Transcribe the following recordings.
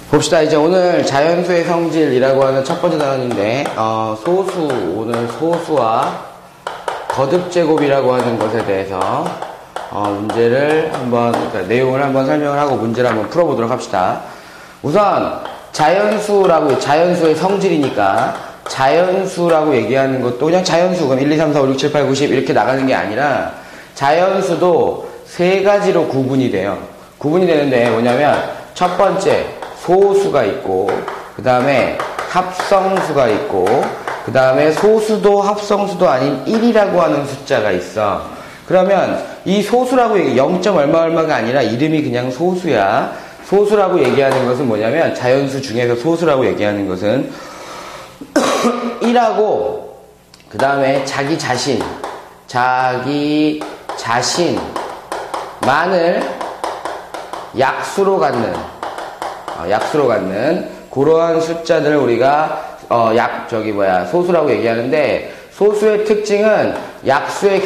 봅시다. 이제 오늘 자연수의 성질이라고 하는 첫 번째 단원인데, 오늘 소수와 거듭제곱이라고 하는 것에 대해서, 문제를 한번, 그러니까 내용을 한번 설명을 하고 문제를 한번 풀어보도록 합시다. 우선, 자연수의 성질이니까, 자연수라고 얘기하는 것도 그냥 자연수, 그럼 1, 2, 3, 4, 5, 6, 7, 8, 90 이렇게 나가는 게 아니라, 자연수도 세 가지로 구분이 돼요. 구분이 되는데 뭐냐면, 첫 번째, 소수가 있고, 그 다음에 합성수가 있고, 그 다음에 소수도 합성수도 아닌 1이라고 하는 숫자가 있어. 그러면 이 소수라고 0. 얼마가 아니라 이름이 그냥 소수야. 소수라고 얘기하는 것은 뭐냐면, 자연수 중에서 소수라고 얘기하는 것은 1하고 그 다음에 자기 자신만을 약수로 갖는 그러한 숫자들을 우리가 소수라고 얘기하는데, 소수의 특징은 약수의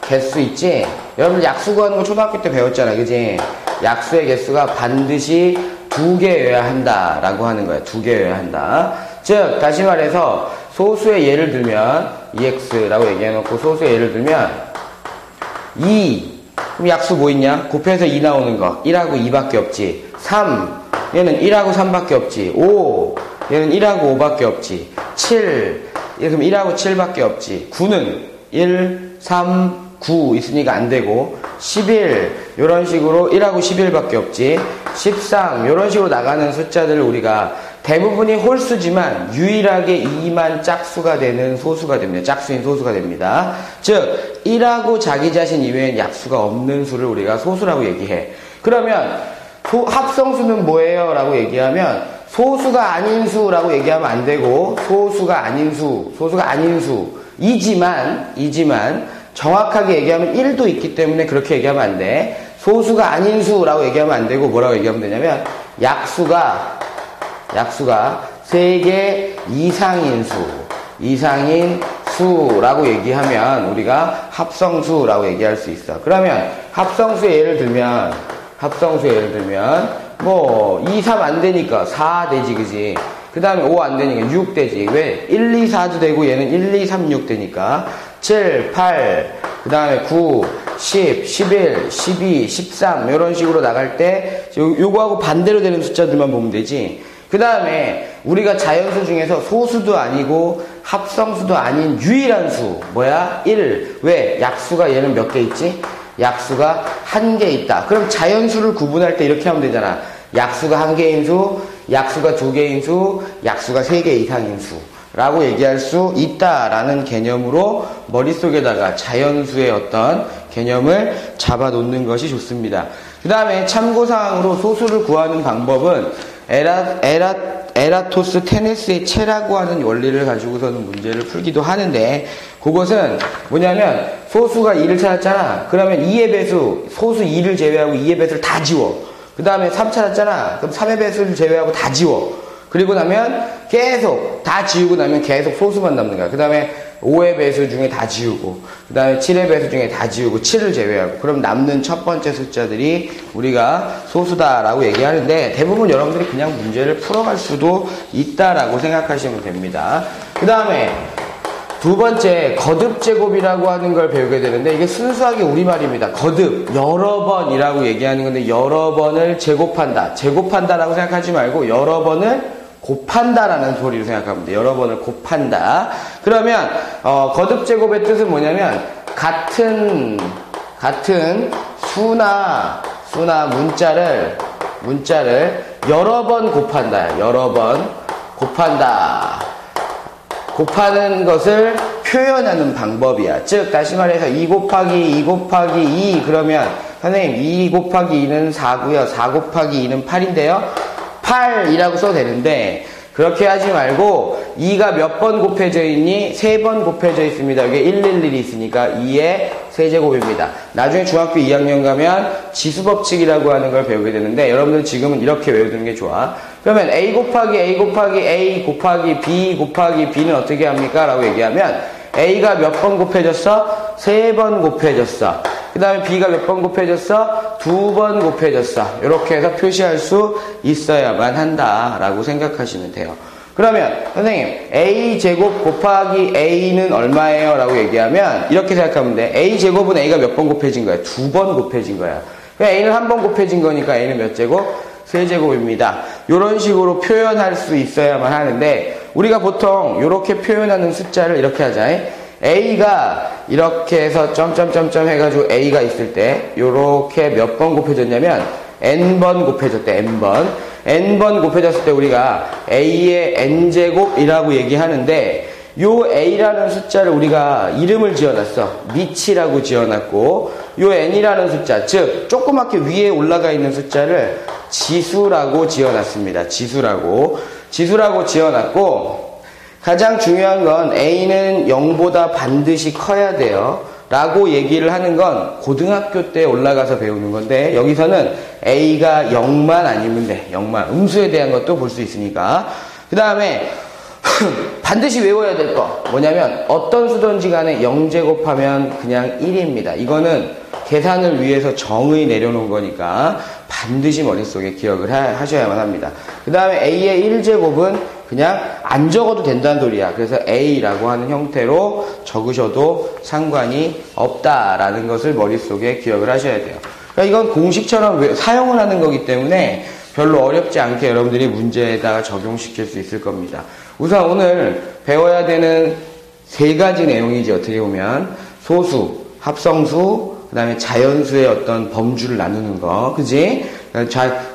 개수 있지? 여러분 약수 구하는 거 초등학교 때 배웠잖아, 그지? 약수의 개수가 반드시 2개여야 한다라고 하는 거야. 2개여야 한다. 즉 다시 말해서 소수의 예를 들면 EX라고 얘기해놓고 소수의 예를 들면 2, 그럼 약수 뭐 있냐? 곱해서 2 나오는 거 1하고 2밖에 없지. 3, 얘는 1하고 3밖에 없지. 5, 얘는 1하고 5밖에 없지. 7, 그럼 1하고 7밖에 없지. 9는 1, 3, 9 있으니까 안 되고, 11 이런 식으로 1하고 11밖에 없지. 13 이런 식으로 나가는 숫자들을 우리가 대부분이 홀수지만 유일하게 2만 짝수가 되는 소수가 됩니다. 짝수인 소수가 됩니다. 즉 1하고 자기 자신 이외엔 약수가 없는 수를 우리가 소수라고 얘기해. 그러면 합성수는 뭐예요? 라고 얘기하면 소수가 아닌 수라고 얘기하면 안 되고, 소수가 아닌 수이지만 정확하게 얘기하면 1도 있기 때문에 그렇게 얘기하면 안 돼. 소수가 아닌 수라고 얘기하면 안 되고 뭐라고 얘기하면 되냐면 약수가 3개 이상인 수라고 얘기하면 우리가 합성수라고 얘기할 수 있어. 그러면 합성수의 예를 들면 뭐 2, 3 안 되니까 4 되지, 그지? 그 다음에 5 안 되니까 6 되지. 왜? 1, 2, 4도 되고 얘는 1, 2, 3, 6 되니까 7, 8, 그 다음에 9, 10, 11, 12, 13 이런 식으로 나갈 때 요거하고 반대로 되는 숫자들만 보면 되지. 그 다음에 우리가 자연수 중에서 소수도 아니고 합성수도 아닌 유일한 수 뭐야? 1. 왜? 약수가 얘는 몇 개 있지? 약수가 1개 있다. 그럼 자연수를 구분할 때 이렇게 하면 되잖아. 약수가 1개인 수, 약수가 2개인 수, 약수가 3개 이상인 수 라고 얘기할 수 있다라는 개념으로 머릿속에다가 자연수의 어떤 개념을 잡아 놓는 것이 좋습니다. 그 다음에 참고사항으로 소수를 구하는 방법은 에라토스테네스의 체라고 하는 원리를 가지고서는 문제를 풀기도 하는데, 그것은 뭐냐면 소수가 2를 찾았잖아. 그러면 2의 배수, 소수 2를 제외하고 2의 배수를 다 지워. 그 다음에 3 찾았잖아. 그럼 3의 배수를 제외하고 다 지워. 그리고 나면 계속 다 지우고 나면 계속 소수만 남는 거야. 그 다음에 5의 배수 중에 다 지우고, 그 다음에 7의 배수 중에 다 지우고 7을 제외하고, 그럼 남는 첫 번째 숫자들이 우리가 소수다라고 얘기하는데, 대부분 여러분들이 그냥 문제를 풀어갈 수도 있다라고 생각하시면 됩니다. 그 다음에 두 번째, 거듭제곱이라고 하는 걸 배우게 되는데, 이게 순수하게 우리말입니다. 거듭, 여러 번이라고 얘기하는 건데, 여러 번을 제곱한다라고 생각하지 말고 여러 번을 곱한다라는 소리로 생각하면 돼. 여러 번을 곱한다. 그러면 거듭제곱의 뜻은 뭐냐면 같은 수나 문자를 여러 번 곱한다. 여러 번 곱한다. 곱하는 것을 표현하는 방법이야. 즉 다시 말해서 2 곱하기 2 그러면 선생님 2 곱하기 2는 4고요. 4 곱하기 2는 8인데요. 8이라고 써도 되는데, 그렇게 하지 말고 2가 몇 번 곱해져 있니? 3번 곱해져 있습니다. 여기 111이 있으니까 2의 세제곱입니다. 나중에 중학교 2학년 가면 지수법칙이라고 하는 걸 배우게 되는데, 여러분들 지금은 이렇게 외우는 게 좋아. 그러면 A 곱하기 A 곱하기 A 곱하기 B 곱하기 B는 어떻게 합니까? 라고 얘기하면 A가 몇 번 곱해졌어? 3번 곱해졌어. 그 그 다음에 B가 몇 번 곱해졌어? 2번 곱해졌어. 이렇게 해서 표시할 수 있어야만 한다라고 생각하시면 돼요. 그러면 선생님 A제곱 곱하기 A는 얼마예요? 라고 얘기하면 이렇게 생각하면 돼. A제곱은 A가 몇 번 곱해진 거야? 2번 곱해진 거야. A는 한 번 곱해진 거니까 A는 몇 제곱? 3제곱입니다. 이런 식으로 표현할 수 있어야만 하는데 우리가 보통 이렇게 표현하는 숫자를 이렇게 하자. A가 이렇게 해서 점점점점 해가지고 A가 있을 때 이렇게 몇 번 곱해졌냐면 N번 곱해졌대. N번 곱해졌을 때 우리가 A의 N제곱이라고 얘기하는데 요 A라는 숫자를 우리가 이름을 지어놨어. 미치라고 지어놨고 요 N이라는 숫자, 즉 조그맣게 위에 올라가 있는 숫자를 지수라고 지어놨습니다. 지수라고 지어놨고 가장 중요한 건 A는 0보다 반드시 커야 돼요. 라고 얘기를 하는 건 고등학교 때 올라가서 배우는 건데 여기서는 A가 0만 아니면 돼. 0만. 음수에 대한 것도 볼 수 있으니까. 그 다음에 반드시 외워야 될 거 뭐냐면 어떤 수든지 간에 0제곱하면 그냥 1입니다. 이거는 계산을 위해서 정의 내려놓은 거니까 반드시 머릿속에 기억을 하셔야만 합니다. 그 다음에 A의 1제곱은 그냥 안 적어도 된다는 소리야. 그래서 A라고 하는 형태로 적으셔도 상관이 없다라는 것을 머릿속에 기억을 하셔야 돼요. 그러니까 이건 공식처럼 사용을 하는 거기 때문에 별로 어렵지 않게 여러분들이 문제에다가 적용시킬 수 있을 겁니다. 우선 오늘 배워야 되는 3가지 내용이지 어떻게 보면 소수, 합성수, 그 다음에 자연수의 어떤 범주를 나누는 거, 그지?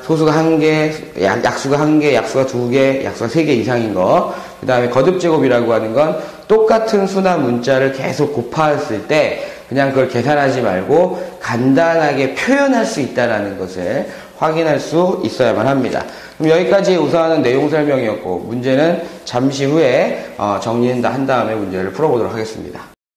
소수가 1개, 약수가 1개, 약수가 2개, 약수가 3개 이상인 거. 그 다음에 거듭제곱이라고 하는 건 똑같은 수나 문자를 계속 곱했을 때 그냥 그걸 계산하지 말고 간단하게 표현할 수 있다는 것을 확인할 수 있어야만 합니다. 그럼 여기까지 우선은 내용 설명이었고 문제는 잠시 후에 정리한 다음에 문제를 풀어보도록 하겠습니다.